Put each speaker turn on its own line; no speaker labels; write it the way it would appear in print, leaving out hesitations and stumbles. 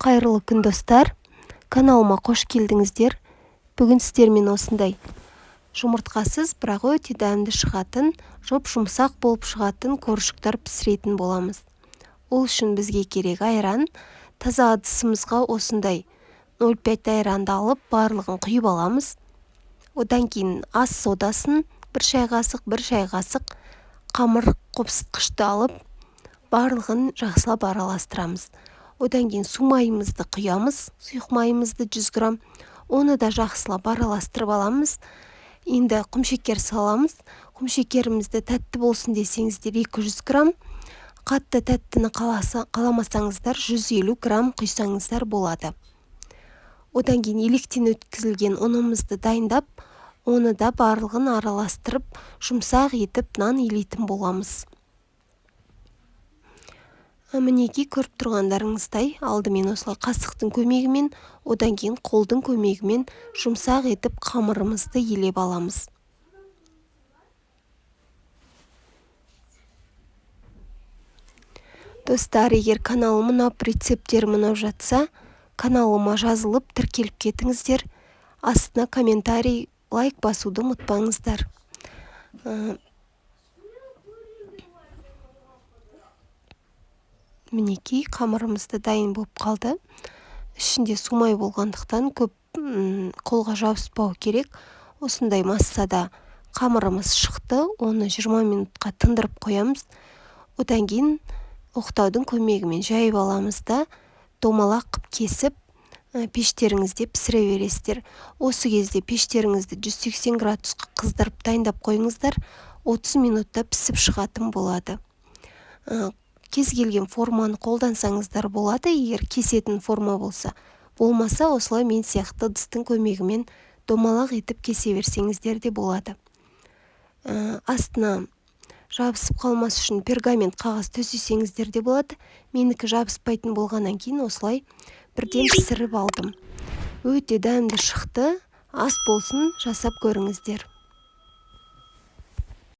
Қайырлы күн достар, каналыма қош келдіңіздер. Бүгін сіздермен осындай жұмыртқасыз, бірақ өте дәмді шығатын, жұмсақ болып шығатын коржықтар пісіретін боламыз. Ол үшін бізге керек айран. Таза ыдысымызға осындай 0,5 айранды алып, барлығын құйып аламыз. Одан кейін ас содасын 1 шай қасық қамыр қопсытқышты алып, барлығын жақсылап араластырамыз. Одан кейін су майымызды құямыз, сұйық майымызды 100 грамм, оны да жақсылап араластырып аламыз. Енді құмшекер саламыз. Құмшекерімізді тәтті болсын десеңіздер 200 грамм, қатты тәттіні қаламасаңыздар 150 грамм құйсаңыздар болады. Одан кейін електен өткізілген ұнымызды дайындап, оны да барлығын араластырып, жұмсақ етіп нан илейтін боламыз. Мінеки көріп тұрғандарыңыздай, алдымен осылай қасықтың көмегімен, одан кейін қолдың көмегімен жұмсақ етіп қамырымызды илеп аламыз. Достар, егер каналым ұнап, рецепттер ұнап жатса, каналыма жазылып, тіркеліп кетіңіздер. Астына комментарий, лайк басуды ұмытпаңыздар. Мінеки қамырымызды дайын болып қалды. Ішінде сумай болғандықтан көп қолға жабыспау керек. Осындай массада қамырымыз шықты. Оны 20 минутқа тындырып қоямыз. Одан кейін оқтаудың көмегімен жайып аламыз да, домалақ қып кесіп, пештеріңізде пісіре бересіздер. Осы кезде пештеріңізді 180 градусқа қыздырып дайындап қойыңыздар. 30 минутта пісіп шығатын болады. Кез келген форманы қолдансаңыздар болады, егер кесетін форма болса. Болмаса, осылай мен сияқты ыдыстың көмегімен домалақ етіп кесе берсеңіздер де болады. Астына жабысып қалмас үшін пергамент қағаз төсесеңіздер де болады. Менікі жабыспайтын болғаннан кейін осылай бірден пісіріп алдым. Өте дәмді шықты. Ас болсын, жасап көріңіздер.